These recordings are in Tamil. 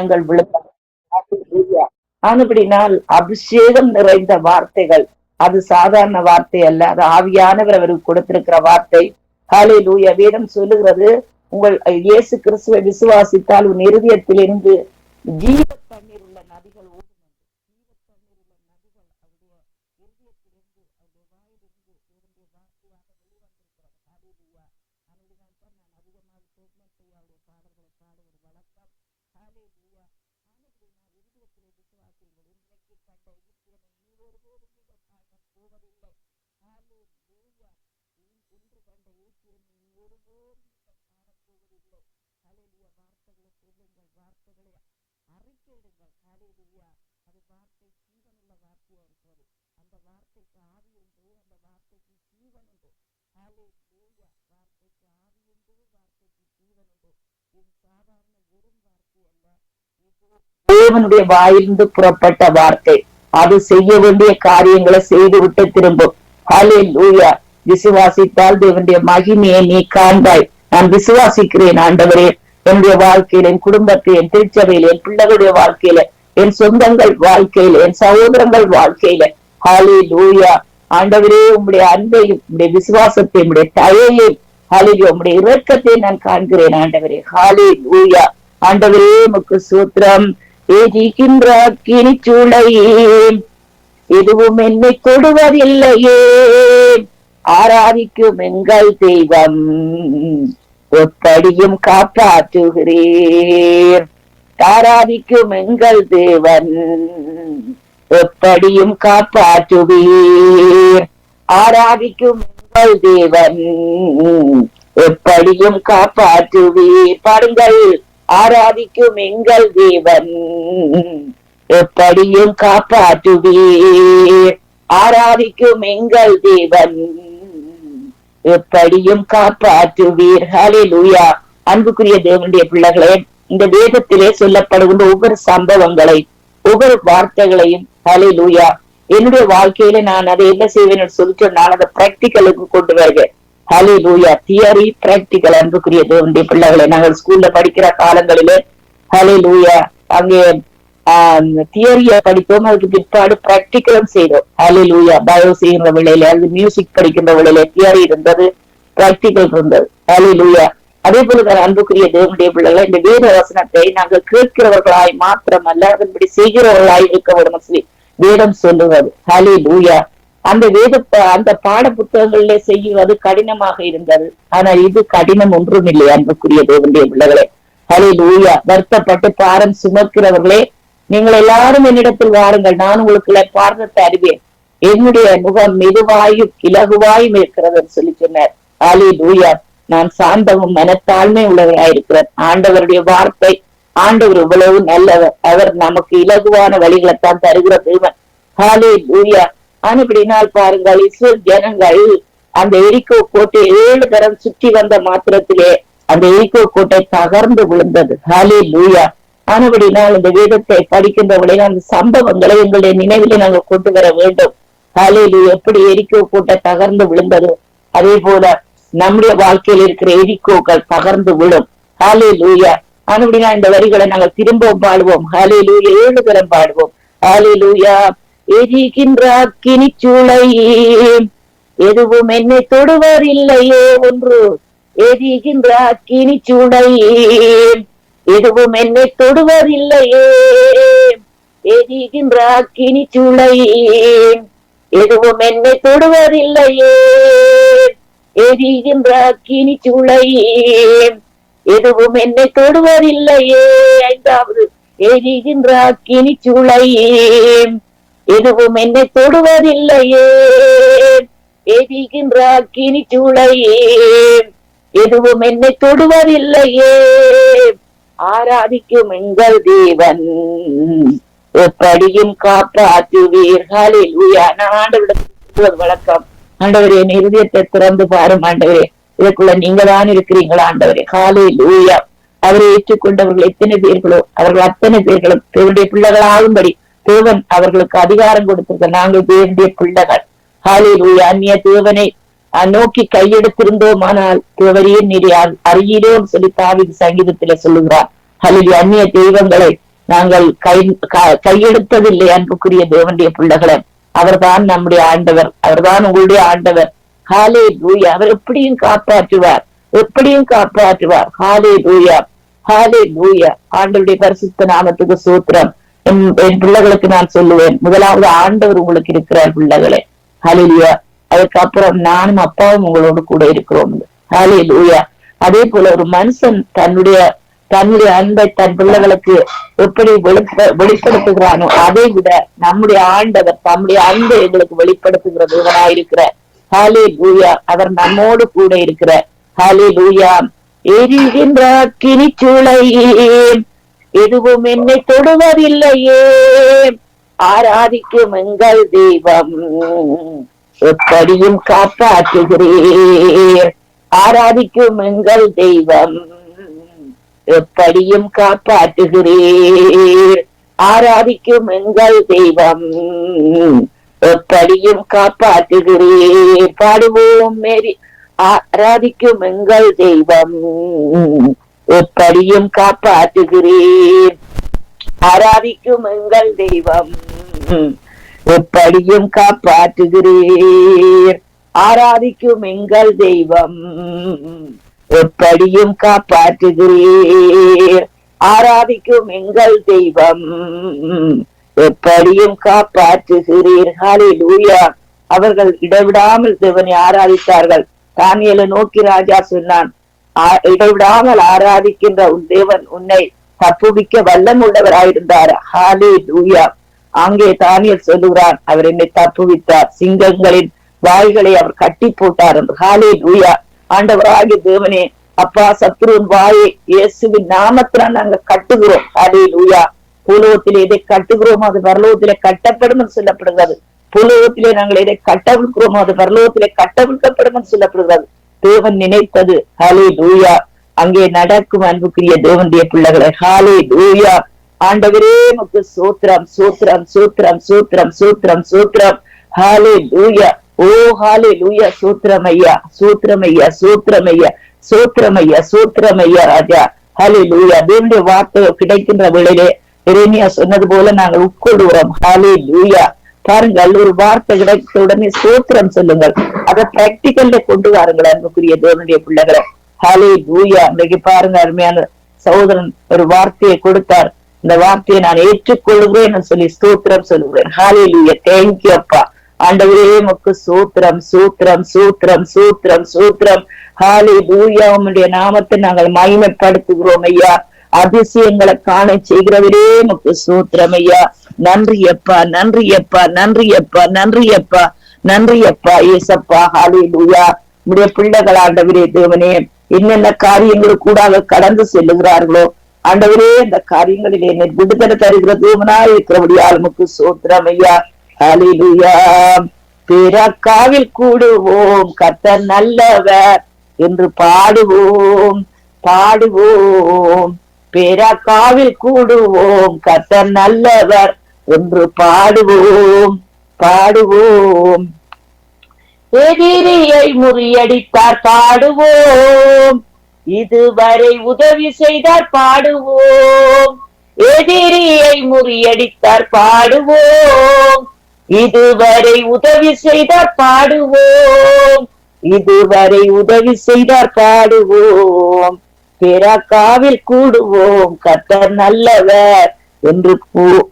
எண்ணங்கள் விழுந்தது. ஆனபடினால் அபிஷேகம் நிறைந்த வார்த்தைகள், அது சாதாரண வார்த்தை அல்ல, அது ஆவியானவர் அவருக்கு கொடுத்திருக்கிற வார்த்தை. ஹல்லேலூயா. வேதம் சொல்லுகிறது, உங்கள் இயேசு கிறிஸ்துவை விசுவாசித்தால் உன் இருதயத்திலிருந்து ஜீவ தண்ணீர் உள்ள நதிகள் ஓடும் என்று. ஜீவ தண்ணீர் உள்ள நதிகள் அவருடைய இருதயத்திலிருந்து, அவருடைய வாயிலிருந்து தேவனுடைய வார்த்தையாக வெளிவந்திருக்கிறது. ஹல்லேலூயா. அதனால்தான் நான் அதிகமாக ஸ்டேட்மெண்ட் செய்ய அவருடைய பாடல்களை பாடுவது வழக்கம். ஹல்லேலூயா. ஆனபடினால் இருதயத்திலே விசுவாசியுங்கள். இன்றைக்கு கண்ட ஈத்தியனை நீ ஒருபோதும் நீங்கள் காண போவதில்லை. ஹல்லேலூயா. இன்று கண்ட ஈத்தியனை நீ ஒருபோதும் நீங்கள் காணப்போவதில்லை. ஹல்லேலூயா. வார்த்தைகளை சொல்லுங்கள், வார்த்தைகளை அறிக்கையிடுங்கள். ஹல்லேலூயா. அது வார்த்தை ஜீவனுள்ள வார்த்தையா இருக்கிறது. அந்த வார்த்தைக்கு ஆவி உண்டு, அந்த வார்த்தைக்கு ஜீவன் உண்டு. ஹல்லேலூயா. வார்த்தைக்கு ஆவி உண்டு, வார்த்தைக்கு ஜீவன் உண்டு. இது சாதாரண வெறும் வார்த்தை அல்ல, இது தேவனுடைய வாயிலிருந்து புறப்பட்ட வார்த்தை. அது செய்ய வேண்டிய காரியங்களை செய்துவிட்டு திரும்பும். ஹல்லேலூயா. விசுவாசித்தால் தேவனுடைய மகிமையை நீ காண்பாய். நான் விசுவாசிக்கிறேன் ஆண்டவரே, என்னுடைய வாழ்க்கையில, என் குடும்பத்தில், என் திருச்சபையில, என் பிள்ளைகளுடைய வாழ்க்கையில, என் சொந்தங்கள் வாழ்க்கையில, என் சகோதரங்கள் வாழ்க்கையில. ஹல்லேலூயா. ஆண்டவரே, உம்முடைய அன்பையும், உம்முடைய விசுவாசத்தையும், உம்முடைய தயையையும், ஹல்லேலூயா, உம்முடைய இரக்கத்தை நான் காண்கிறேன் ஆண்டவரே. ஹல்லேலூயா. ஆண்டவரே, உமக்கு ஸ்தோத்திரம். எரிகின்ற அக்கினிச்சூளையே, எதுவும் என்னை தொடுவதில்லையே. ஆராதிக்கும் எங்கள் தெய்வம், எப்படியும் காப்பாற்றுகிறீர். ஆராதிக்கும் எங்கள் தேவன், எப்படியும் காப்பாற்றுவீர். ஆராதிக்கும் எங்கள் தேவன், எப்படியும் காப்பாற்றுவீர். பாடுங்கள். ஆராதிக்கும் எங்கள் தேவன், எப்படியும் காப்பாற்றுவீர். ஆராதிக்கும் எங்கள் தேவன், எப்படியும் காப்பாற்றுவீர். ஹல்லேலூயா. அன்புக்குரிய தேவனுடைய பிள்ளைகளே, இந்த வேதத்திலே சொல்லப்படுகின்ற ஒவ்வொரு சம்பவங்களை, ஒவ்வொரு வார்த்தைகளையும், ஹல்லேலூயா, என்னுடைய வாழ்க்கையில நான் அதை என்ன செய்வேன் சொல்லிட்டு நான் அதை பிராக்டிக்கலுக்கு கொண்டு வருவேன். ஹல்லேலூயா. Theory practical. அன்புக்குரிய தேவனுடைய பிள்ளைகளை, நாங்கள் ஸ்கூல்ல படிக்கிற காலங்களிலே, ஹல்லேலூயா, அங்கே தியரிய படித்தோம், அதுக்கு பிற்பாடு பிராக்டிக்கலும் செய்தோம். ஹல்லேலூயா. பயோ செய்கிற வேளையில, அது மியூசிக் படிக்கின்ற வேளையில தியரி இருந்தது, பிராக்டிக்கல் இருந்தது. ஹல்லேலூயா. அதே போலதான் அன்புக்குரிய தேவனுடைய பிள்ளைகளை, இந்த வேத வசனத்தை நாங்கள் கேட்கிறவர்களாய் மாத்திரமல்ல, அதன்படி செய்கிறவர்களாய் இருக்க வேண்டும் சொல்லி வேதம் சொல்லுவது. ஹல்லேலூயா. அந்த அந்த பாட புத்தகங்களிலே செய்வது கடினமாக இருந்தது. ஆனால் இது கடினம் ஒன்றும் இல்லை அன்புக்குரிய தேவனுடைய பிள்ளைகளே. ஹல்லேலூயா. வருத்தப்பட்டு பாரம் சுமக்கிறவர்களே, நீங்கள் எல்லாரும் என்னிடத்தில் வாருங்கள், நான் உங்களுக்கு பாரத்தை அறிவேன். என்னுடைய முகம் மெதுவாயும் இலகுவாயும் இருக்கிறது சொல்லி சொன்னார். ஹல்லேலூயா. நான் சாந்தமும் மனத்தாழ்மை உள்ளவராயிருக்கிறேன். ஆண்டவருடைய வார்த்தை, ஆண்டவர் இவ்வளவு நல்லவர். அவர் நமக்கு இலகுவான வழிகளைத்தான் தருகிற தேவன். ஹல்லேலூயா. ஆனபடினால் பாருங்கள், இஸ்ரவேல் ஜனங்கள் அந்த எரிகோ கோட்டை 7 தரம் சுற்றி வந்த மாத்திரத்திலே அந்த எரிகோ கோட்டை தகர்ந்து விழுந்தது. ஹல்லேலூயா. ஆனபடினால் இந்த வேதத்தை படிக்கின்ற வழியில் அந்த சம்பவங்களை எங்களுடைய நினைவிலே நாங்கள் கொண்டு வர வேண்டும். ஹல்லேலூயா. எப்படி எரிகோ கோட்டை தகர்ந்து விழுந்தது, அதே போல நம்முடைய வாழ்க்கையில் இருக்கிற எரிகோக்கள் தகர்ந்து விழும். ஹல்லேலூயா. ஆனபடினால் இந்த வரிகளை நாங்கள் திரும்பவும் பாடுவோம். ஹல்லேலூயா. 7 தரம் பாடுவோம். ஹல்லேலூயா. எரிகின்ற அக்கினிச்சூளையே, எதுவும் என்னை தொடுவதில்லையே. ஒன்று. எரிகின்ற அக்கினிச்சூளையே, எதுவும் என்னை தொடுவதில்லையே. எரிகின்ற அக்கினிச்சூளையே, எதுவும் என்னை தொடுவதில்லையே. எரிகின்ற அக்கினிச்சூளையே, எதுவும் என்னை தொடுவதில்லையே. 5வது. எரிகின்ற அக்கினிச்சூளையே, எதுவும் என்னை தொடுவதில்லையே. எரிகின்ற அக்கினிச்சூளையே, எதுவும் என்னை தொடுவதில்லையே. ஆராதிக்கும் எங்கள் தேவன், எப்படியும் காப்பாற்றுவீர். ஹல்லேலூயா. நான் ஆண்டவரிடத்தில் வழக்கம், ஆண்டவரே என் இருதயத்தை திறந்து பாரும் ஆண்டவரே, இதற்குள்ள நீங்க தான் இருக்கிறீங்களா ஆண்டவரே. ஹல்லேலூயா. அவரை ஏற்றுக்கொண்டவர்கள் எத்தனை பேர்களோ அவர்கள் அத்தனை பேர்களும் தேவனுடைய பிள்ளைகளாகும்படி தேவன் அவர்களுக்கு அதிகாரம் கொடுத்திருக்க. நாங்கள் தேவனுடைய பிள்ளைகள். ஹல்லேலூயா. அந்நிய தேவனை நோக்கி கையெடுத்திருந்தோமானால் தேவரையே நீர் அறியீரோன்னு சொல்லி தாவீது சங்கீதத்திலே சொல்லுகிறார். ஹல்லேலூயா. அந்நிய தெய்வங்களை நாங்கள் கையெடுத்ததில்லை. அன்புக்குரிய தேவனுடைய பிள்ளைகளை, அவர்தான் நம்முடைய ஆண்டவர், அவர்தான் உங்களுடைய ஆண்டவர். ஹல்லேலூயா. அவர் எப்படியும் காப்பாற்றுவார், எப்படியும் காப்பாற்றுவார். ஹல்லேலூயா, ஹல்லேலூயா. ஆண்டவருடைய பரிசுத்த நாமத்துக்கு ஸ்தோத்திரம். என் பிள்ளைகளுக்கு நான் சொல்லுவேன், முதலாவது ஆண்டவர் உங்களுக்கு இருக்கிறார் பிள்ளைகளே. ஹல்லேலூயா. அதுக்கப்புறம் நானும் அப்பாவும் உங்களோடு கூட இருக்கிறோம். ஹல்லேலூயா. அதே போல ஒரு மனுஷன் தன்னுடைய அன்பை தன் பிள்ளைகளுக்கு எப்படி வெளிப்படுத்துகிறானோ, அதை விட நம்முடைய ஆண்டவர் தம்முடைய அன்பை எங்களுக்கு வெளிப்படுத்துகிற தேவனாயிருக்கிறார். ஹல்லேலூயா. அவர் நம்மோடு கூட இருக்கிறார். ஹல்லேலூயா. எரிகின்ற கினிச்சுளையே எதுவும் என்னை தொடுவதில்லையே, ஆராதிக்கும் எங்கள் தெய்வம் எப்படியும் காப்பாற்றுகிறீர். ஆராதிக்கும் எங்கள் தெய்வம் எப்படியும் காப்பாற்றுகிறீர். ஆராதிக்கும் எங்கள் தெய்வம் எப்படியும் காப்பாற்றுகிறீர். பாடுவோம் மேரி. ஆராதிக்கும் எங்கள் தெய்வம் எப்படியும் காப்பாற்றுகிறீர். ஆராதிக்கும் எங்கள் தெய்வம் எப்படியும் காப்பாற்றுகிறீர். ஆராதிக்கும் எங்கள் தெய்வம் எப்படியும் காப்பாற்றுகிறீர். ஆராதிக்கும் எங்கள் தெய்வம் எப்படியும் காப்பாற்றுகிறீர். ஹல்லேலூயா. அவர்கள் இடைவிடாமல் தேவனை ஆராதித்தார்கள். தானியேலை நோக்கி ராஜா சொன்னான், இடைவிடாமல் ஆராதிக்கின்ற உன் தேவன் உன்னை தப்புவிக்க வல்லமுள்ளவராயிருந்தார். ஹல்லேலூயா. அங்கே தானியேல் சொல்லுகிறான், அவர் என்னை தப்புவித்தார், சிங்கங்களின் வாய்களை அவர் கட்டி போட்டார் என்று. ஹல்லேலூயா. ஆண்டவராகிய தேவனே, அப்பா, சத்ருவின் வாயை இயேசுவின் நாமத்தினால் நாங்க கட்டுகிறோம். ஹல்லேலூயா. பூலோகத்திலே எதை கட்டுகிறோமோ அது பரலோகத்திலே கட்டப்படும் என்று சொல்லப்படுகிறது. பூலோகத்திலே நாங்கள் எதை கட்டவிழ்க்கிறோமோ அது பரலோகத்திலே கட்டவிழ்க்கப்படும் என்று சொல்லப்படுகிறது. தேவன் நினைத்தது ஹல்லேலூயா அங்கே நடக்கும். அன்புக்குரிய தேவனுடைய பிள்ளைகளை, ஹல்லேலூயா. ஆண்டவரே உமக்கு ஸ்தோத்திரம், ஸ்தோத்திரம், ஸ்தோத்திரம், ஸ்தோத்திரம், ஸ்தோத்திரம், ஸ்தோத்திரம். ஹல்லேலூயா. ஓ ஹல்லேலூயா. ஸ்தோத்திரம் ஐயா, ஸ்தோத்திரம் ஐயா, ஸ்தோத்திரம் ஐயா, ஸ்தோத்திரம் ஐயா, ஸ்தோத்திரம் ஐயா ராஜா. ஹல்லேலூயா. தேவனுடைய வார்த்தை கிடைக்கின்ற வேளையிலே எரேமியா சொன்னது போல நாங்கள் உட்கொள்கிறோம். ஹல்லேலூயா. பாருங்கள், ஒரு வார்த்தை கிடைத்த உடனே ஸ்தோத்திரம் சொல்லுங்கள், அதை பிராக்டிக்கல்ல கொண்டு வாருங்கள் அன்புக்குரிய தேவனுடைய பிள்ளைகளை. ஹல்லேலூயா. இன்றைக்கு பாருங்க, அருமையான சகோதரன் ஒரு வார்த்தையை கொடுத்தார். இந்த வார்த்தையை நான் ஏற்றுக்கொள்கிறேன் சொல்லி ஸ்தோத்திரம் சொல்லுகிறேன். ஹல்லேலூயா. தேங்க்யூ அப்பா. ஆண்டவரே உமக்கு ஸ்தோத்திரம், ஸ்தோத்திரம், ஸ்தோத்திரம், ஸ்தோத்திரம், ஸ்தோத்திரம். ஹல்லேலூயா. உம்முடைய நாமத்தை நாங்கள் மகிமைப்படுத்துகிறோம் ஐயா. அதிசயங்களை காண செய்கிறவரே உமக்கு ஸ்தோத்திரம் ஐயா. நன்றி அப்பா, நன்றி அப்பா, நன்றி அப்பா, நன்றி அப்பா, நன்றி அப்பா ஏசப்பா. ஹல்லேலூயா. உம்முடைய பிள்ளைகள் ஆண்டவரே தேவனே, என்னென்ன காரியங்கள் கூட கடந்து செல்லுகிறார்களோ ஆண்டவரே, அந்த காரியங்களில் என்னை விடுதலை தருகிற தேவனாய் இருக்கிறபடியால் உமக்கு ஸ்தோத்திரம் ஐயா. ஹல்லேலூயா. பிறக்காவில் கூடுவோம், கர்த்தர் நல்லவர் என்று பாடுவோம், பாடுவோம். பிறக்காவில் கூடுவோம், கர்த்தர் நல்லவர் என்று பாடுவோம், பாடுவோம். எதிரியை முறியடித்தார் பாடுவோம், இதுவரை உதவி செய்தார் பாடுவோம். எதிரியை முறியடித்தார் பாடுவோம், இதுவரை உதவி செய்தார் பாடுவோம், இதுவரை உதவி செய்தார் பாடுவோம். பிறக்காவில் கூடுவோம், கர்த்தர் நல்லவர் என்று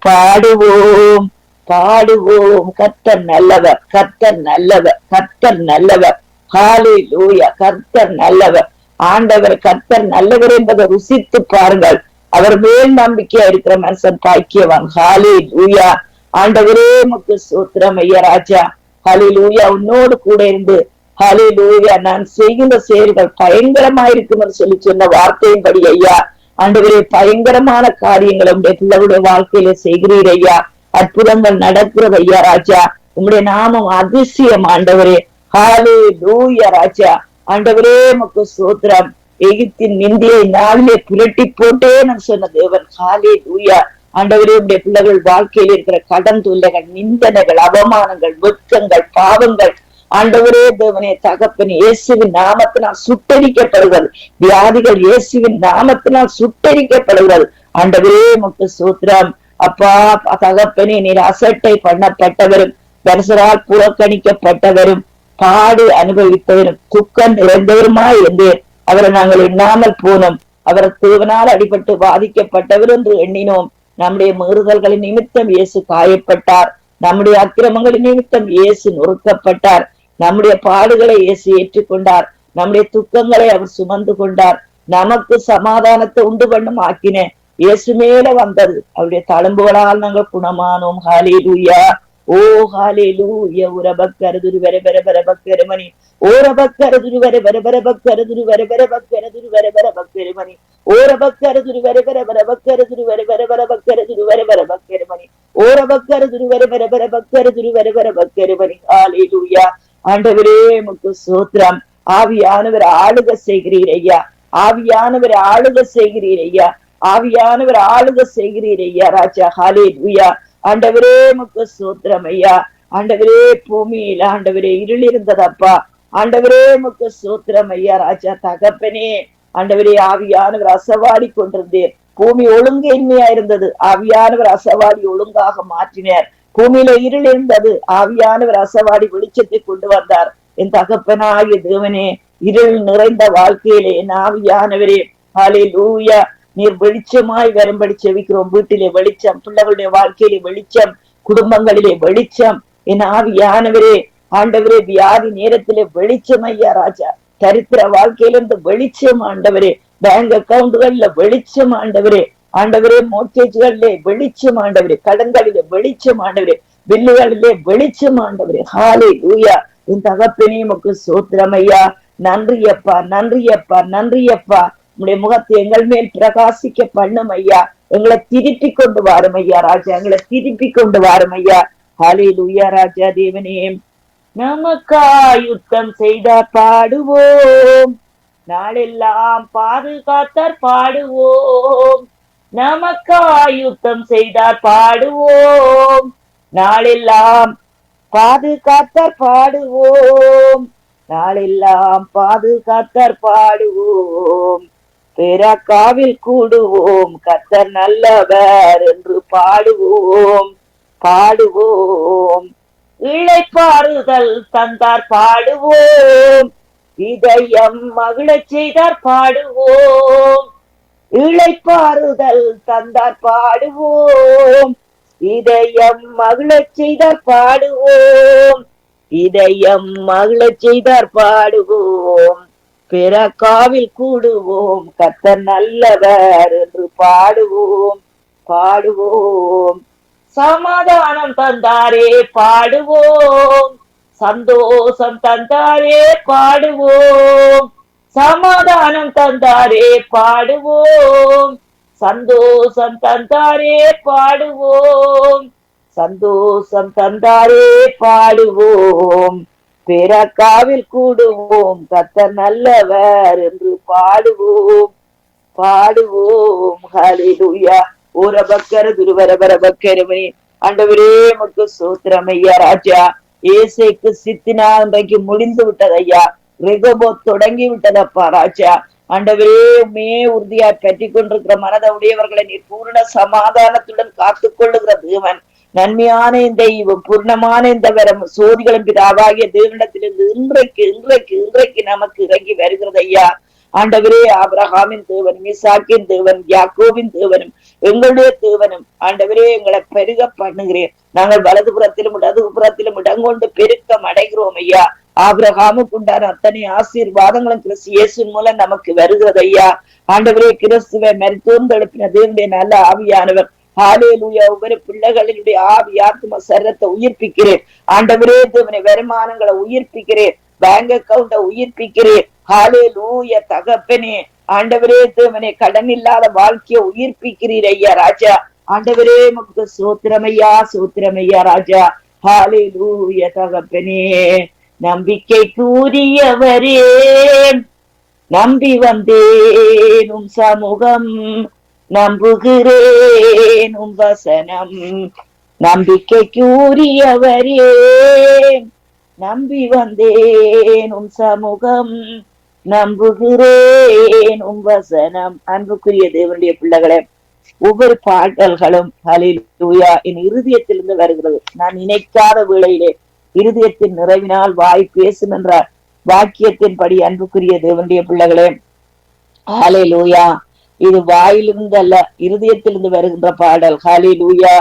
பாடுவோம், பாடுவோம். கர்த்தர் நல்லவர், கர்த்தர் நல்லவர், கர்த்தர் நல்லவர். ஹல்லேலூயா. கர்த்தர் நல்லவர். ஆண்டவர் கர்த்தர் நல்லவர் என்பதை ருசித்து பாருங்கள். அவர் மேல் நம்பிக்கையா இருக்கிற மனுஷன் பாக்கியவான். ஹல்லேலூயா. ஆண்டவரே உமக்கு ஸ்தோத்திரம் ஐயா ராஜா. ஹல்லேலூயா. உன்னோடு கூட இருந்து ஹல்லேலூயா நான் செய்கின்ற செயல்கள் பயங்கரமாயிருக்கும் என்று சொல்லி சொன்ன வார்த்தையின்படி ஐயா ஆண்டவரே, பயங்கரமான காரியங்களை உங்களுடைய பிள்ளைகளுடைய வாழ்க்கையில செய்கிறீர் ஐயா. அற்புதங்கள் நடக்கிறது ஐயா ராஜா. உங்களுடைய நாமம் அதிசயம் ஆண்டவரே. ஹல்லேலூயா ராஜா. ஆண்டவரே உமக்கு ஸ்தோத்திரம். எகிப்தின் நிந்தியை நாளிலே புரட்டி போட்டேன்னு சொன்ன தேவன். ஹல்லேலூயா. ஆண்டவரே, உடைய பிள்ளைகள் வாழ்க்கையில் இருக்கிற கடன் தொல்லைகள், நிந்தனைகள், அவமானங்கள், வெட்கங்கள், பாவங்கள் ஆண்டவரே தேவனே தகப்பன் இயேசுவின் நாமத்தினால் சுட்டரிக்கப்படுகிறது. வியாதிகள் இயேசுவின் நாமத்தினால் சுட்டரிக்கப்படுகிறது. ஆண்டவரே உமக்கு ஸ்தோத்திரம். அப்பா தகப்பனே, நீர் அசட்டை பண்ணப்பட்டவரும் தரிசரால் புறக்கணிக்கப்பட்டவரும் பாடு அனுபவித்தவரும் துக்கம் நிறைந்தவருமாய் இருந்தேன். அவரை நாங்கள் எண்ணாமல் போனோம். அவர் தேவனால் அடிபட்டு பாதிக்கப்பட்டவர் என்று எண்ணினோம். நம்முடைய மீறுதல்களின் நிமித்தம் இயேசு காயப்பட்டார். நம்முடைய அக்கிரமங்களின் நிமித்தம் இயேசு நொறுக்கப்பட்டார். நம்முடைய பாடுகளை இயேசு ஏற்றுக்கொண்டார். நம்முடைய துக்கங்களை அவர் சுமந்து கொண்டார். நமக்கு சமாதானத்தை உண்டு பண்ணும் ஆக்கின இயேசு மேல வந்தது. அவருடைய தழும்புகளால் நாங்கள் குணமானோம். ஹல்லேலூயா. ஓ ஹல்லேலூயா. உரபக்கருதுரு வர வர வர பக்கருமணி ஓரபக்கருதுரு வர வர வர பக்கருதுரு வர வர பக்கருதுரு வர வர பக்கருமணி ஓரபக்கருதுரு வர வர வர பக்கருதுரு வர வர வர பக்கருதுரு வர வர பக்கருமணி ஓரபக்கருதுரு வர வர வர பக்கருதுரு வர வர பக்கருமணி. ஹல்லேலூயா. ஆண்டவரே உமக்கு ஸ்தோத்திரம். ஆவியானவர் ஆளுக செய்கிறீர் ஐயா. ஆவியானவர் ஆளுக செய்கிறீர் ஐயா. ஆவியானவர் ஆளுக செய்கிறீர் ஐயா ராஜா. ஹல்லேலூயா. ஆண்டவரே உமக்கு ஸ்தோத்திரம் ஐயா. ஆண்டவரே பூமியில ஆண்டவரே இருள் இருந்ததப்பா. ஆண்டவரே உமக்கு ஸ்தோத்திரம் ஐயா ராஜா. தகப்பனே ஆண்டவரே ஆவியானவர் அசவாடி கொண்டிருந்தேன். பூமி ஒழுங்கின்மையா இருந்தது. ஆவியானவர் அசவாடி ஒழுங்காக மாற்றினார். பூமியில இருள் இருந்தது. ஆவியானவர் அசவாடி வெளிச்சத்தை கொண்டு வந்தார். என் தகப்பனாகிய தேவனே, இருள் நிறைந்த வாழ்க்கையிலே என் ஆவியானவரே ஹல்லேலூயா நீர் வெளிச்சமாய் வரும்படி செவிக்கிறோம். வீட்டிலே வெளிச்சம், பிள்ளைகளுடைய வாழ்க்கையிலே வெளிச்சம், குடும்பங்களிலே வெளிச்சம். என் ஆவியானவரே ஆண்டவரே வியாதி நேரத்திலே வெளிச்சம் ஐயா ராஜா. தரித்திர வாழ்க்கையிலிருந்து வெளிச்சம் ஆண்டவரே. பேங்க் அக்கவுண்ட்கள்ல வெளிச்சம் ஆண்டவரே. ஆண்டவரே மோர்கேஜ்களிலே வெளிச்சம் ஆண்டவரே. கடன்களிலே வெளிச்சம் ஆண்டவரே. பில்லுகளிலே வெளிச்சம் ஆண்டவரே. ஹல்லேலூயா. என் தகப்பனே உமக்கு ஸ்தோத்திரம் ஐயா. நன்றி அப்பா, நன்றி அப்பா, நன்றி அப்பா. உங்களுடைய முகத்தை எங்கள் மேல் பிரகாசிக்க பண்ணும் ஐயா. எங்களை திருப்பி கொண்டு வாரும் ஐயா ராஜா. எங்களை திருப்பி கொண்டு வாரும் ஐயா. ஹல்லேலூயா ராஜா. தேவனே நமக்கா யுத்தம் செய்த பாடுவோம், நாளெல்லாம் பாதுகாத்தார் பாடுவோம். நமக்கா யுத்தம் செய்தார் பாடுவோம், நாளெல்லாம் பாதுகாத்தார் பாடுவோம். நாளெல்லாம் பாதுகாத்தார் பாடுவோம். பெராக்காவில் கூடுவோம், கர்த்தர் நல்லவர் என்று பாடுவோம். பாடுவோம். இளைப்பாறுதல் தந்தார் பாடுவோம், இதயம் மகிழச் செய்தார் பாடுவோம். இளைப்பாறுதல் தந்தார் பாடுவோம், இதயம் மகிழச் செய்தார் பாடுவோம். இதயம் மகிழச் செய்தார் பாடுவோம். பெராக்காவில் கூடுவோம், கர்த்தர் நல்லவர் என்று பாடுவோம். பாடுவோம். சமாதானம் தந்தாரே பாடுவோம், சந்தோஷம் தந்தாரே பாடுவோம். சமாதானம் தந்தாரே பாடுவோம், சந்தோஷம் தந்தாரே பாடுவோம். சந்தோஷம் தந்தாரே பாடுவோம். பெராக்காவில் கூடுவோம், கர்த்தர் நல்லவர் என்று பாடுவோம். பாடுவோம். ஹல்லேலூயா. ஒரு பக்கர துருவர பக்கரமணி. ஆண்டவரே உமக்கு ஸ்தோத்திரம் ஐயா ராஜா. ஏசைக்கு சித்தினா இன்றைக்கு முடிந்து விட்டது ஐயா. ரெகோபோத் தொடங்கி விட்டதப்பா ராஜா. ஆண்டவரே உண்மையே உறுதியாய் பற்றி கொண்டிருக்கிற மனதை உடையவர்களை நீர் பூர்ண சமாதானத்துடன் காத்துக் கொள்ளுகிற தேவன். நன்மையான இந்த பூர்ணமான இந்த வரம் சோதிகளும் பிதாவாகிய தேவனிடத்திலிருந்து இன்றைக்கு இன்றைக்கு இன்றைக்கு நமக்கு இறங்கி வருகிறது ஐயா. ஆண்டவரே ஆபிரகாமின் தேவன், மீசாக்கின் தேவன், யாக்கோபின் தேவனும் எங்களுடைய தேவனும் ஆண்டவரே எங்களை பெருக பண்ணுகிறேன். நாங்கள் வலது புறத்திலும் இடது புறத்திலும் இடங்கொண்டு பெருக்கம் அடைகிறோம் ஐயா. ஆபிரகாமுக்கு உண்டான அத்தனை ஆசீர்வாதங்களும் கிறிஸ்து இயேசுவின் மூலம் நமக்கு வருகிறது ஐயா. ஆண்டவரே கிறிஸ்துவை மரித்தோர்ந்து எழுப்பின தேவனுடைய நல்ல ஆவியானவர் ஹல்லேலூயா ஒவ்வொரு பிள்ளைகளினுடைய ஆவி ஆத்ம சரீரத்தை உயிர்ப்பிக்கிறேன். ஆண்டவரே தேவனை வருமானங்களை உயிர்ப்பிக்கிறேன். பேங்க் அக்கவுண்ட உயிர்ப்பிக்கிறேன். ஹல்லேலூயா தகப்பனே. ஆண்டவரே தேவனை கடன் இல்லாத வாழ்க்கையை உயிர்ப்பிக்கிறீர் ஐயா ராஜா. ஆண்டவரே உமக்கு ஸ்தோத்திரமையா ஸ்தோத்திரமையா ராஜா. ஹல்லேலூயா தகப்பனே. நம்பிக்கைக்கு உரியவரே, நம்பி வந்தேன் உம் சமூகம், நம்புகிறேன் உம் வசனம். நம்பிக்கைக்கு உரியவரே, நம்பி வந்தேன் உம் சமூகம், நம்புகிறேன் உம் வசனம். அன்புக்குரிய தேவனுடைய பிள்ளைகளே, ஒவ்வொரு பாடல்களும் ஹல்லேலூயா என் இருதயத்திலிருந்து வருகிறது. நான் நினைக்காத வேளையிலே இருதயத்தின் நிறைவினால் வாய் பேசும் என்ற வாக்கியத்தின்படி அன்புக்குரிய தேவனுடைய பிள்ளைகளே, ஹல்லேலூயா, இது வாயிலிருந்து அல்ல, இருதயத்திலிருந்து வருகின்ற பாடல். ஹல்லேலூயா.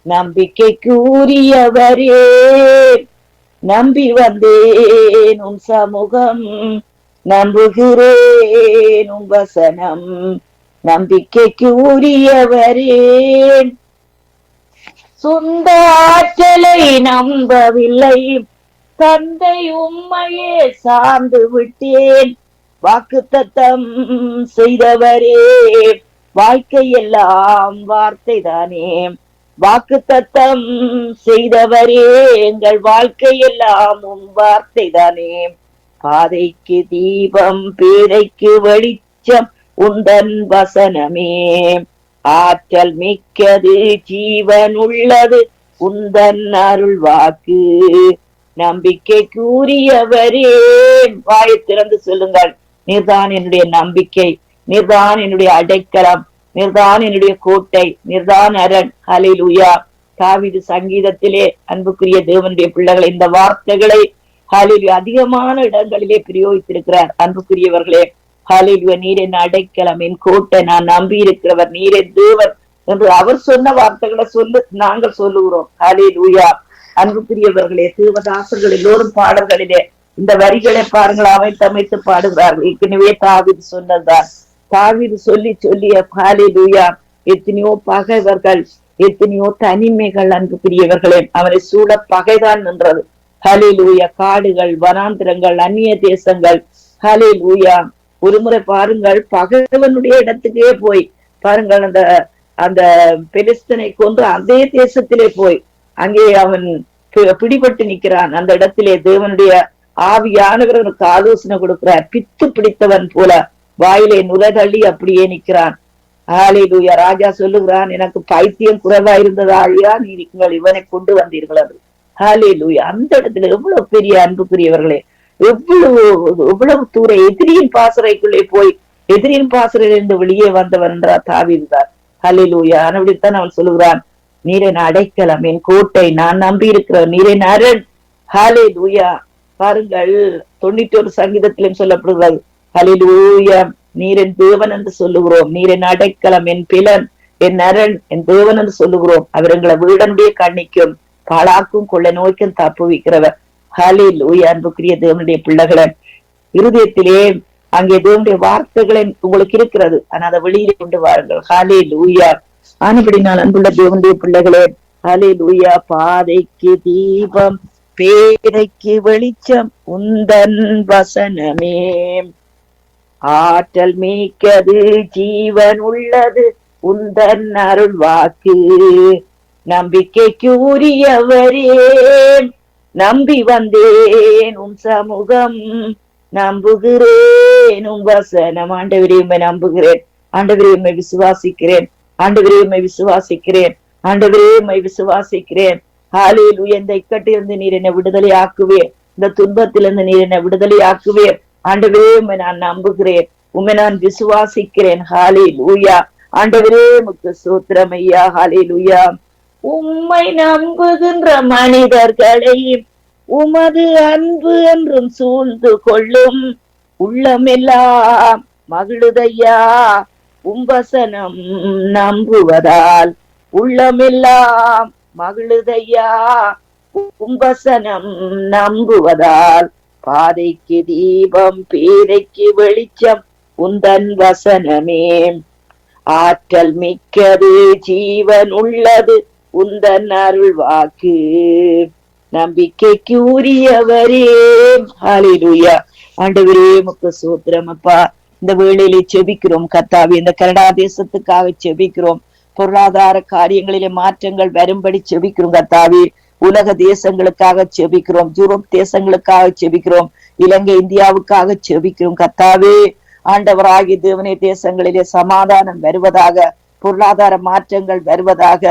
நம்பிக்கைக்கு உரியவரே, நம்பி வந்தேன் உம் சமூகம், நம்புகிறேன் உம் வசனம். நம்பிக்கைக்கு உரியவரே, சொந்த ஆற்றலை நம்பவில்லை, தந்தை உம்மையே சார்ந்து விட்டேன். வாக்குத்தத்தம் செய்தவரே, வாழ்க்கை எல்லாம் வார்த்தை தானே. வாக்குத்தத்தம் செய்தவரே, எங்கள் வாழ்க்கை எல்லாம் உம் வார்த்தை தானே. பாதைக்கு தீபம், பேதைக்கு வெளிச்சம் உந்தன் வசனமே. ஆற்றல் மிக்கது, ஜீவன் உள்ளது உந்தன் அருள் வாக்கு. நம்பிக்கைக்கு உரியவரே, வாயை திறந்து சொல்லுங்கள், நீர்தான் என்னுடைய நம்பிக்கை, நீர்தான் என்னுடைய அடைக்கலம், நீர்தான் என்னுடைய கோட்டை, நீர்தான் அரண். ஹல்லேலூயா. தாவீது சங்கீதத்திலே அன்புக்குரிய தேவனுடைய பிள்ளைகளை இந்த வார்த்தைகளை ஹல்லேலூயா அதிகமான இடங்களிலே பிரயோகித்திருக்கிறார். அன்புக்குரியவர்களே, ஹல்லேலூயா, நீர் என் அடைக்கலம், என் கோட்டை, நான் நம்பி இருக்கிறவர், நீர் என் தேவன் என்று அவர் சொன்ன வார்த்தைகளை நாங்கள் சொல்லுகிறோம். ஹல்லேலூயா. அன்புக்குரியவர்களே, தேவதாசர்கள் எல்லோரும் பாடல்களிலே இந்த வரிகளை பாருங்கள், அமைத்து பாடுகிறார்கள். ஏற்கனவே தாவீது சொன்னதுதான். தாவீது சொல்லி சொல்லிய ஹல்லேலூயா எத்தனையோ பகைவர்கள், எத்தனையோ தனிமைகள் அன்புக்குரியவர்களே அவரை சூழ பகைதான் நின்றது. ஹல்லேலூயா. காடுகள், வனாந்திரங்கள், அந்நிய தேசங்கள். ஹல்லேலூயா. ஒருமுறை பாருங்கள், பகைவனுடைய இடத்துக்கே போய் பாருங்கள், அந்த அந்த பெலிஸ்தனை கொண்டு அதே தேசத்திலே போய் அங்கே அவன் பிடிபட்டு நிற்கிறான். அந்த இடத்திலே தேவனுடைய ஆவியானவர் அவனுக்கு ஆலோசனை கொடுக்கிறார். பித்து பிடித்தவன் போல வாயிலே நுரைதள்ளி அப்படியே நிற்கிறான். ஹல்லேலூயா. ராஜா சொல்லுகிறான், எனக்கு பைத்தியம் குறைவா இருந்ததாழியா நீங்கள் இவனை கொண்டு வந்தீர்கள் அது. ஹல்லேலூயா. அந்த இடத்துல எவ்வளவு பெரிய அன்புக்குரியவர்களே, எவ்வளவு தூரம் எதிரியின் பாசறைக்குள்ளே போய் எதிரியின் பாசறையிலிருந்து வெளியே வந்தவன் என்றார் தாவீதுதான். ஹல்லேலூயா. அப்படித்தான் அவன் சொல்லுகிறான், நீரின் அடைக்கலம், என் கோட்டை, நான் நம்பி இருக்கிறவன், நீரின் அரண். ஹல்லேலூயா. பாருங்கள், 91 சங்கீதத்திலும் சொல்லப்படுகிறது. ஹல்லேலூயா. நீரின் தேவன் என்று சொல்லுகிறோம், நீரின் அடைக்கலம், என் பிலன், என் அரண், என் தேவன் என்று சொல்லுகிறோம். அவர் எங்களை வீடனுடைய கண்ணிக்கும் பாழாக்கும் கொள்ளை நோய்க்கும் தப்புவிக்கிறவர். ஹல்லேலூயா. அன்புக்குரிய தேவனுடைய பிள்ளைகளை, இருதயத்திலே அங்கே தேவனுடைய வார்த்தைகளை உங்களுக்கு இருக்கிறது, ஆனா அதை வெளியிலே கொண்டு வாருங்கள். ஹல்லேலூயா. ஆனபடினால் அன்புள்ள தேவனுடைய பிள்ளைகளே, ஹல்லேலூயா. பாதைக்கு தீபம், பேதைக்கு வெளிச்சம் உந்தன் வசனமே. ஆற்றல் மிக்கது, ஜீவன் உள்ளது உந்தன் அருள் வாக்கு. நம்பிக்கைக்கு உரியவரே, நம்பி வந்தேன் உம் சமூகம், நம்புகிறேன் உம் வசனம். ஆண்டவரே உம்மை நம்புகிறேன், ஆண்டவரே உம்மை விசுவாசிக்கிறேன், ஆண்டவரே உம்மை விசுவாசிக்கிறேன், ஆண்டவரே உம்மை விசுவாசிக்கிறேன். ஹல்லேலூயா. இந்த இக்கட்டிலிருந்து நீர் என்னை விடுதலை ஆக்குவே, இந்த துன்பத்திலிருந்து நீர் என்னை விடுதலை ஆக்குவே. ஆண்டவரே உம்மை நான் நம்புகிறேன், உம்மை நான் விசுவாசிக்கிறேன். ஹல்லேலூயா. ஆண்டவரே உமக்கு ஸ்தோத்திரம் ஐயா. ஹல்லேலூயா. உம்மை நம்புகின்ற மனிதர்களை உமது அன்பு என்றும் சூழ்ந்து கொள்ளும். உள்ளமெல்லாம் மகிழுதையா உம்பசனம் நம்புவதால். உள்ளமெல்லாம் மகிழுதையா உம்பசனம் நம்புவதால். பாதைக்கு தீபம், பேதைக்கு வெளிச்சம் உந்தன் வசனமே. ஆற்றல் மிக்கது, ஜீவன் உள்ளது உந்தன் அருள் வாக்கு. நம்பிக்கைக்கு உரியவரே. ஹல்லேலூயா. ஆண்டவரே உமக்கு ஸ்தோத்திரம் அப்பா. இந்த வேளையிலே செபிக்கிறோம் கர்த்தாவே, இந்த கனடா தேசத்துக்காக செபிக்கிறோம். பொருளாதார காரியங்களிலே மாற்றங்கள் வரும்படி செபிக்கிறோம் கர்த்தாவே. உலக தேசங்களுக்காக செபிக்கிறோம், யூரோப் தேசங்களுக்காக செபிக்கிறோம், இலங்கை இந்தியாவுக்காக செபிக்கிறோம் கர்த்தாவே. ஆண்டவராகிய தேவனே, தேசங்களிலே சமாதானம் வருவதாக, பொருளாதார மாற்றங்கள் வருவதாக,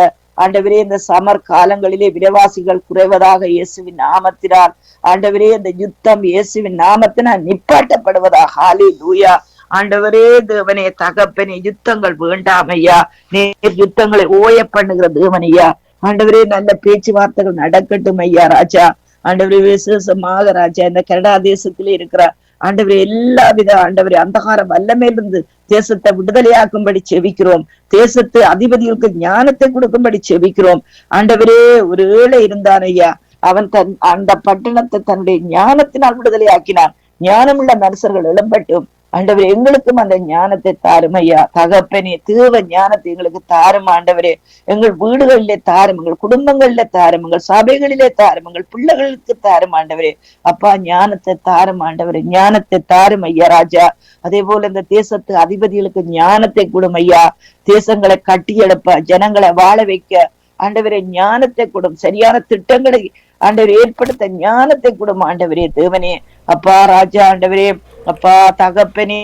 ஆண்டவரே இந்த சமர் காலங்களிலே விலைவாசிகள் குறைவதாக இயேசுவின் நாமத்தினால். ஆண்டவரே இந்த யுத்தம் இயேசுவின் நாமத்தினால் நிப்பாட்டப்படுவதாக. ஹல்லேலூயா. ஆண்டவரே தேவனே தகப்பனே, யுத்தங்கள் வேண்டாம் ஐயா. நேர் யுத்தங்களை ஓய பண்ணுகிற தேவனையா. ஆண்டவரே நல்ல பேச்சுவார்த்தைகள் நடக்கட்டும் ஐயா ராஜா. ஆண்டவரே விசேஷமாக ராஜா இந்த கனடா தேசத்திலே இருக்கிற ஆண்டவரே எல்லா வித ஆண்டவரே அந்தகார வல்லமையிலிருந்து தேசத்தை விடுதலையாக்கும்படி செபிக்கிறோம். தேசத்து அதிபதிகளுக்கு ஞானத்தை கொடுக்கும்படி செபிக்கிறோம். ஆண்டவரே ஒரு ஏழை இருந்தான் ஐயா, அவன் அந்த பட்டணத்தை தன்னுடைய ஞானத்தினால் விடுதலை ஆக்கினான். ஞானமுள்ள மனுஷர்கள் எழும்பட்டும். ஆண்டவரே எங்களுக்கும் அந்த ஞானத்தை தாரும் ஐயா. தகப்பனே தேவ ஞானத்தை எங்களுக்கு தாரும் ஆண்டவரே. எங்கள் வீடுகளிலே தாரும், எங்கள் குடும்பங்களிலே தாரும், எங்கள் சபைகளிலே தாரும், எங்கள் பிள்ளைகளுக்கு தாரும் ஆண்டவரே. அப்பா ஞானத்தை தாரும் ஆண்டவரே, ஞானத்தை தாரும் ஐயா ராஜா. அதே போல இந்த தேசத்து அதிபதிகளுக்கு ஞானத்தை கொடும் ஐயா. தேசங்களை கட்டி எழுப்ப, ஜனங்களை வாழ வைக்க ஆண்டவரே ஞானத்தை கொடும். சரியான திட்டங்களை ஆண்டவர் ஏற்படுத்த ஞானத்தை கொடும் ஆண்டவரே தேவனே. அப்பா ராஜா ஆண்டவரே, அப்பா தகப்பனே,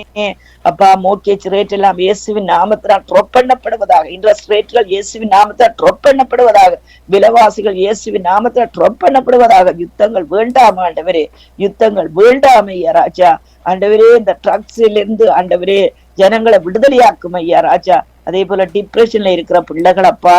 அப்பா மோர்கேஜ் ரேட் எல்லாம் இயேசுவின் நாமத்தினால் ட்ராப் பண்ணப்படுவதாக. இன்ட்ரெஸ்ட் ரேட்கள் இயேசுவின் நாமத்தால் ட்ராப் பண்ணப்படுவதாக. விலைவாசிகள் இயேசுவின் நாமத்தால் ட்ராப் பண்ணப்படுவதாக. யுத்தங்கள் வேண்டாம் ஆண்டவரே, யுத்தங்கள் வேண்டாம் ஐயா ராஜா. ஆண்டவரே இந்த ட்ரக்ஸில் இருந்து ஆண்டவரே ஜனங்களை விடுதலையாக்கும் ஐயா ராஜா. அதே போல டிப்ரெஷன்ல இருக்கிற பிள்ளைகள் அப்பா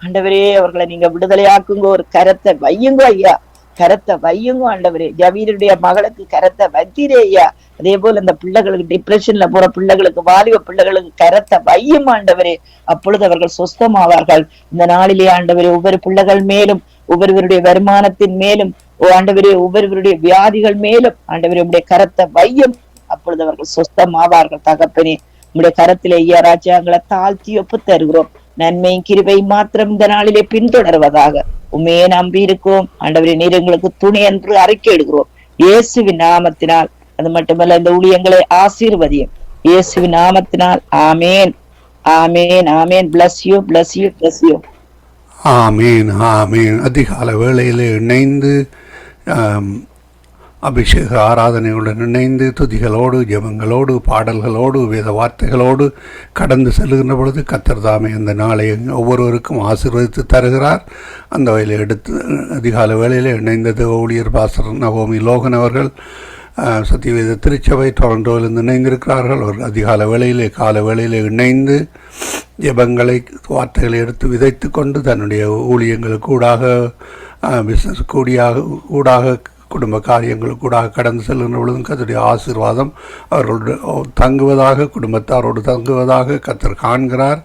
ஆண்டவரே அவர்களை நீங்க விடுதலையாக்குங்க. ஒரு கரத்தை வையுங்க ஐயா, கரத்தை வையுங்க ஆண்டவரே. ஜவீருடைய மகளுக்கு கரத்தை வத்தீரே ஐயா. அதே போல இந்த பிள்ளைகளுக்கு டிப்ரெஷன்ல போற பிள்ளைகளுக்கு, வாலிப பிள்ளைகளுக்கு கரத்தை வையும் ஆண்டவரே. அப்பொழுது அவர்கள் சுஸ்தமாவார்கள். இந்த நாளிலே ஆண்டவரே ஒவ்வொரு பிள்ளைகள் மேலும், ஒவ்வொருவருடைய வருமானத்தின் மேலும் ஆண்டவரே, ஒவ்வொருவருடைய வியாதிகள் மேலும் ஆண்டவரே உடைய கரத்தை வையும். அப்பொழுது அவர்கள் சுஸ்தமாவார்கள். தகப்பனே உடைய கரத்திலே ஐயா ராஜா எங்களை தாழ்த்தி ஒப்பு தருகிறோம். நன்மையும் கிருபை மாத்திரம் இந்த நாளிலே பின்தொடர்வதாக உண்மையே நம்பி இருக்கோம் ஆண்டவரே. நீர் எங்களுக்கு துணை என்று அறிக்கை எடுக்கிறோம் இயேசுவின் நாமத்தினால். அது மட்டுமல்ல இந்த ஊழியங்களை ஆசீர்வதியும் இயேசுவின் நாமத்தினால். ஆமேன், ஆமேன், ஆமேன். Bless you, bless you, bless you. ஆமீன், ஆமீன். அதிகால வேளையிலே இணைந்து அபிஷேக ஆராதனையுடன் இணைந்து துதிகளோடு, ஜெபங்களோடு, பாடல்களோடு, வேத வார்த்தைகளோடு கடந்து செல்கின்ற பொழுது கர்த்தர் தாமே அந்த நாளை ஒவ்வொருவருக்கும் ஆசீர்வதித்து தருகிறார். அந்த வகையில் எடுத்து அதிகால வேளையில் இணைந்தது ஊழியர் பாஸ்டர் நகோமி லோகன் அவர்கள் சத்தியவேத திருச்சபை டொரண்டோவிலிருந்து இணைந்திருக்கிறார்கள். ஒரு அதிகால வேளையிலே கால வேளையிலே இணைந்து ஜெபங்களை, வார்த்தைகளை எடுத்து விதைத்து கொண்டு தன்னுடைய ஊழியங்களுக்கு பிஸ்னஸ் கூடாக குடும்ப காரியங்களுக்கு கூட கடந்து செல்கின்ற பொழுதும் கர்த்தருடைய ஆசீர்வாதம் அவர்களோடு தங்குவதாக, குடும்பத்தாரோடு தங்குவதாக கர்த்தர் காண்கிறார்.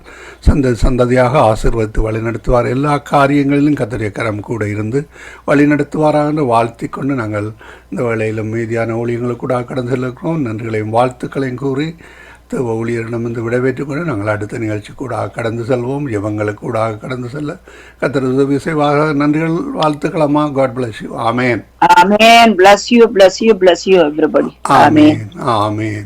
சந்ததியாக ஆசீர்வதித்து வழிநடத்துவார். எல்லா காரியங்களிலும் கர்த்தருடைய கரம் கூட இருந்து வழிநடத்துவாராக வாழ்த்தி கொண்டு நாங்கள் இந்த வேளையிலும் மீதியான ஊழியங்களுக்கு கூட கடந்து செல்கிறோம். நன்றிகளையும் வாழ்த்துக்களையும் கூறி ஊழியரிடம் வந்து விடைபெற்றுக் கொண்டு நாங்கள் அடுத்த நிகழ்ச்சி கூட கடந்து செல்வோம். ஜெபங்களுக்கு கூட கடந்து செல்ல கர்த்தர் உதவி செய்வாக. நன்றிகள், வாழ்த்துக்கள் அம்மா. God bless you. Amen, amen. Bless you, bless you, bless you everybody. Amen, amen.